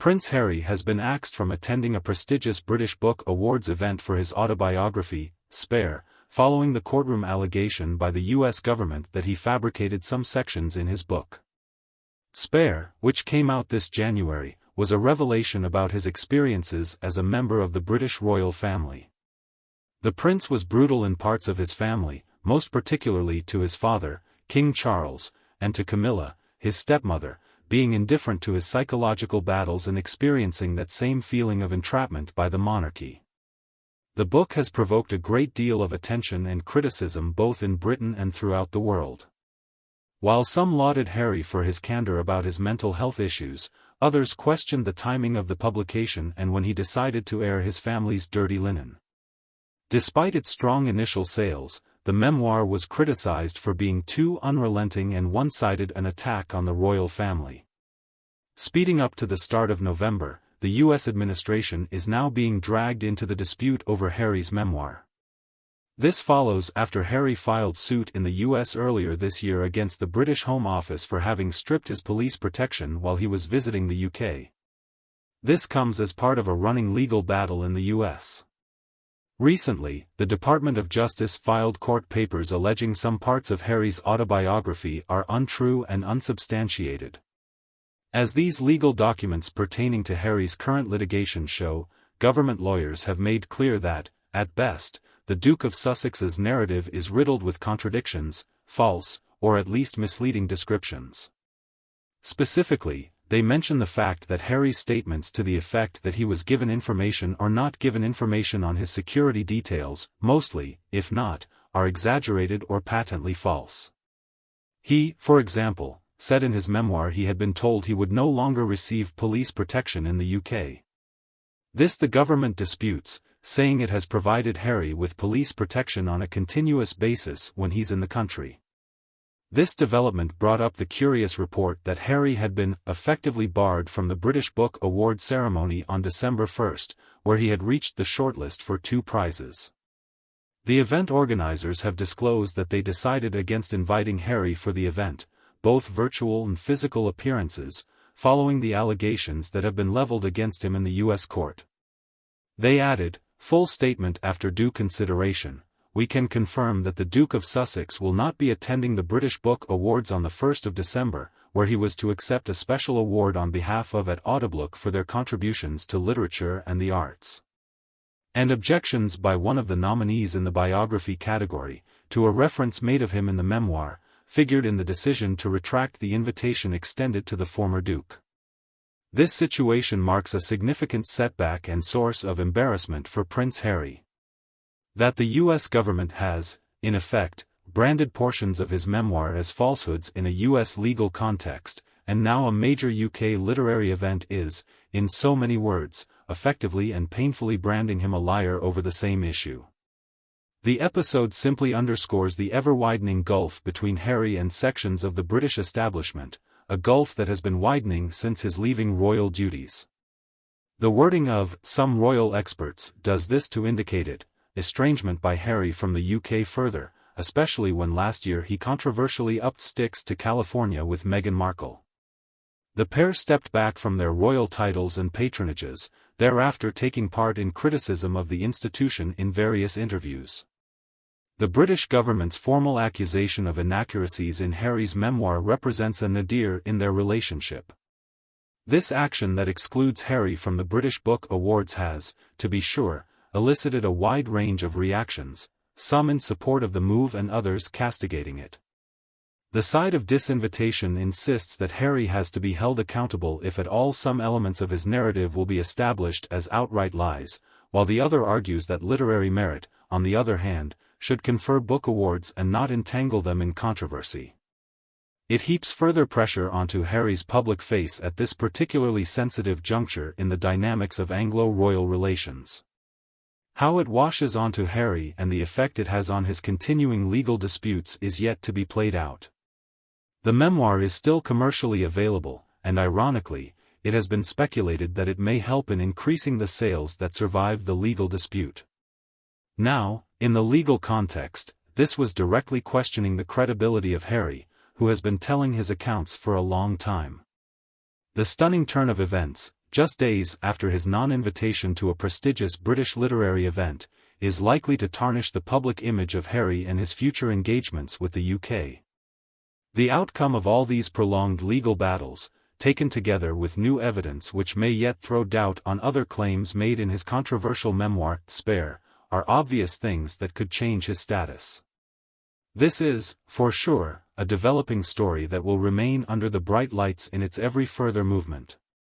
Prince Harry has been axed from attending a prestigious British Book Awards event for his autobiography, Spare, following the courtroom allegation by the US government that he fabricated some sections in his book. Spare, which came out this January, was a revelation about his experiences as a member of the British royal family. The prince was brutal in parts of his family, most particularly to his father, King Charles, and to Camilla, his stepmother, being indifferent to his psychological battles and experiencing that same feeling of entrapment by the monarchy. The book has provoked a great deal of attention and criticism both in Britain and throughout the world. While some lauded Harry for his candor about his mental health issues, others questioned the timing of the publication and when he decided to air his family's dirty linen. Despite its strong initial sales, the memoir was criticized for being too unrelenting and one-sided an attack on the royal family. Speeding up to the start of November, the U.S. administration is now being dragged into the dispute over Harry's memoir. This follows after Harry filed suit in the U.S. earlier this year against the British Home Office for having stripped his police protection while he was visiting the UK. This comes as part of a running legal battle in the U.S. Recently, the Department of Justice filed court papers alleging some parts of Harry's autobiography are untrue and unsubstantiated. As these legal documents pertaining to Harry's current litigation show, government lawyers have made clear that, at best, the Duke of Sussex's narrative is riddled with contradictions, false, or at least misleading descriptions. Specifically, they mention the fact that Harry's statements to the effect that he was given information or not given information on his security details, mostly, if not, are exaggerated or patently false. He, for example, said in his memoir he had been told he would no longer receive police protection in the UK. This the government disputes, saying it has provided Harry with police protection on a continuous basis when he's in the country. This development brought up the curious report that Harry had been effectively barred from the British Book Award ceremony on December 1, where he had reached the shortlist for 2 prizes. The event organizers have disclosed that they decided against inviting Harry for the event, both virtual and physical appearances, following the allegations that have been leveled against him in the U.S. court. They added, "Full statement after due consideration. We can confirm that the Duke of Sussex will not be attending the British Book Awards on the 1st of December, where he was to accept a special award on behalf of at Audiobook for their contributions to literature and the arts." And objections by one of the nominees in the biography category, to a reference made of him in the memoir, figured in the decision to retract the invitation extended to the former Duke. This situation marks a significant setback and source of embarrassment for Prince Harry. That the U.S. government has, in effect, branded portions of his memoir as falsehoods in a U.S. legal context, and now a major UK literary event is, in so many words, effectively and painfully branding him a liar over the same issue. The episode simply underscores the ever-widening gulf between Harry and sections of the British establishment, a gulf that has been widening since his leaving royal duties. The wording of some royal experts does this to indicate it. Estrangement by Harry from the UK further, especially when last year he controversially upped sticks to California with Meghan Markle. The pair stepped back from their royal titles and patronages, thereafter taking part in criticism of the institution in various interviews. The British government's formal accusation of inaccuracies in Harry's memoir represents a nadir in their relationship. This action that excludes Harry from the British Book Awards has, to be sure, elicited a wide range of reactions, some in support of the move and others castigating it. The side of disinvitation insists that Harry has to be held accountable if at all some elements of his narrative will be established as outright lies, while the other argues that literary merit, on the other hand, should confer book awards and not entangle them in controversy. It heaps further pressure onto Harry's public face at this particularly sensitive juncture in the dynamics of Anglo-royal relations. How it washes onto Harry and the effect it has on his continuing legal disputes is yet to be played out. The memoir is still commercially available, and ironically, it has been speculated that it may help in increasing the sales that survive the legal dispute. Now, in the legal context, this was directly questioning the credibility of Harry, who has been telling his accounts for a long time. The stunning turn of events, just days after his non-invitation to a prestigious British literary event, is likely to tarnish the public image of Harry and his future engagements with the UK. The outcome of all these prolonged legal battles, taken together with new evidence which may yet throw doubt on other claims made in his controversial memoir, Spare, are obvious things that could change his status. This is, for sure, a developing story that will remain under the bright lights in its every further movement.